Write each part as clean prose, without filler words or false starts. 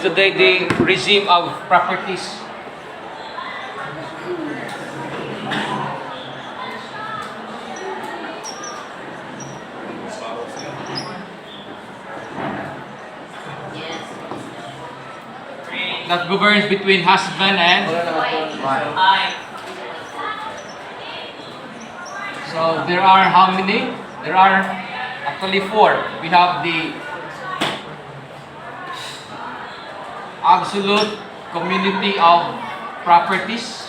today the regime of properties. That governs between husband and wife. So there are how many? There are actually 4. We have the absolute community of properties.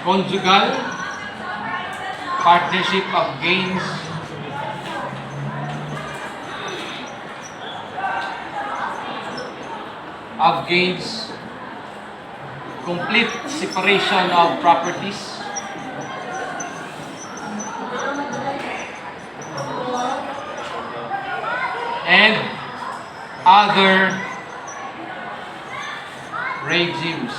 Conjugal partnership of gains. Complete separation of properties. And other regimes.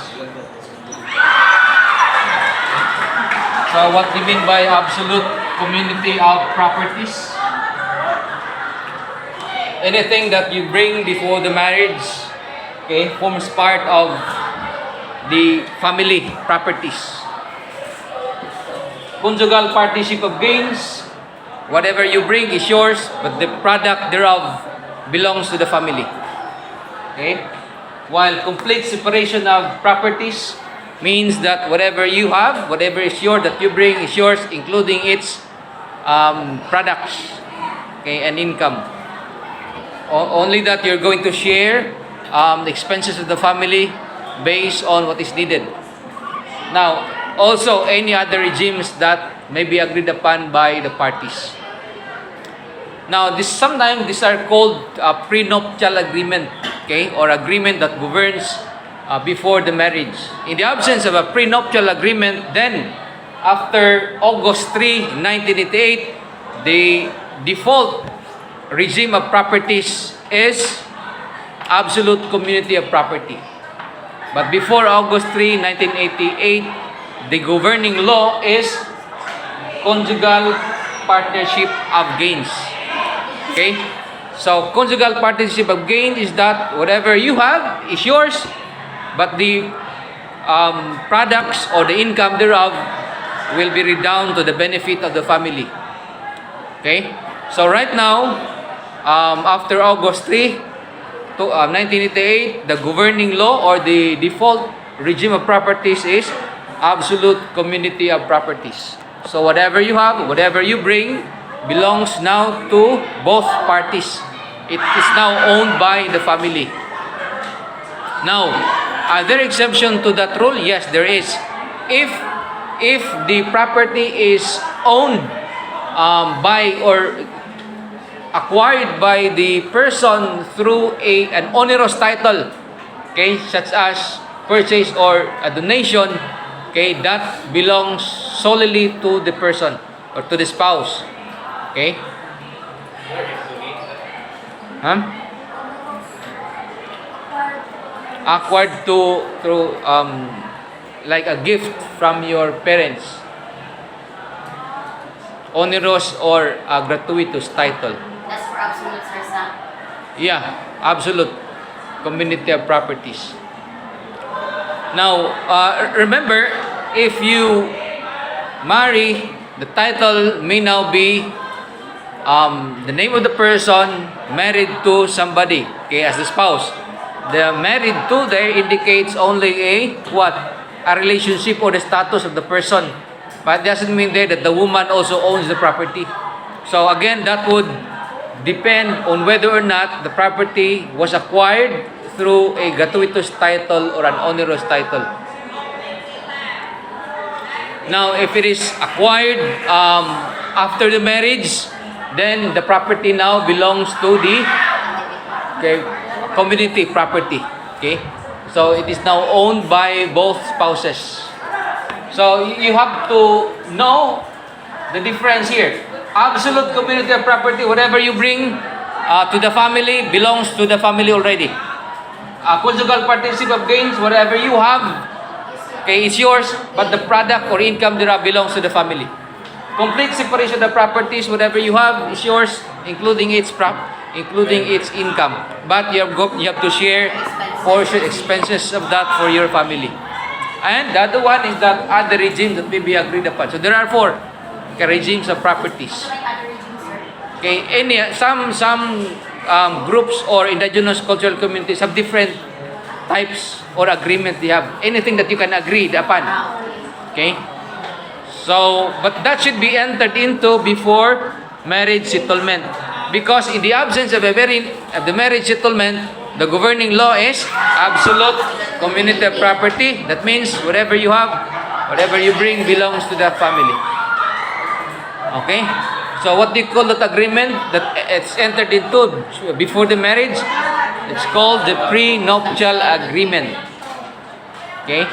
So what do you mean by absolute community of properties? Anything that you bring before the marriage, okay, forms part of the family properties. Conjugal partnership of gains, whatever you bring is yours, but the product thereof belongs to the family. Okay? While complete separation of properties means that whatever you have, whatever is yours that you bring is yours, including its products, okay, and income. Only that you're going to share the expenses of the family based on what is needed. Now, also any other regimes that may be agreed upon by the parties. Now, sometimes these are called prenuptial agreement, okay, or agreement that governs before the marriage. In the absence of a prenuptial agreement, then after August 3, 1988, the default regime of properties is absolute community of property. But before August 3, 1988, the governing law is conjugal partnership of gains. Okay? So, conjugal partnership of gains is that whatever you have is yours, but the products or the income thereof will be redound to the benefit of the family. Okay? So right now, after August 3, 1988, the governing law or the default regime of properties is absolute community of properties. So whatever you have, whatever you bring, belongs now to both parties. It is now owned by the family. Now, are there exception to that rule? Yes, there is. If the property is owned by or acquired by the person through an onerous title, okay, such as purchase or a donation, okay, that belongs solely to the person or to the spouse. Okay? Acquired through like a gift from your parents, onerous or a gratuitous title. That's for absolute, sir, Sam. Yeah, absolute community of properties. Now, remember, if you marry, the title may now be the name of the person married to somebody, okay, as the spouse. The married to there indicates only a relationship or the status of the person, but it doesn't mean there that the woman also owns the property. So again, that would depend on whether or not the property was acquired through a gratuitous title or an onerous title. Now, if it is acquired after the marriage, then the property now belongs to the community property. Okay, so it is now owned by both spouses. So you have to know the difference here. Absolute community of property, whatever you bring to the family belongs to the family already. Conjugal partnership of gains, whatever you have, okay, it's yours, but the product or income thereof belongs to the family. Complete separation of the properties, whatever you have is yours, including its income. But you have to share portion expenses of that for your family. And the other one is that other regime that may be agreed upon. So there are four regimes of properties. Like other regions, sir. Okay, some groups or indigenous cultural communities have different types or agreement they have. Anything that you can agree upon. Okay? So, but that should be entered into before marriage settlement. Because in the absence of the marriage settlement, the governing law is absolute community of property. That means whatever you have, whatever you bring belongs to the family. Okay? So what do you call that agreement that it's entered into before the marriage? It's called the prenuptial agreement. Okay?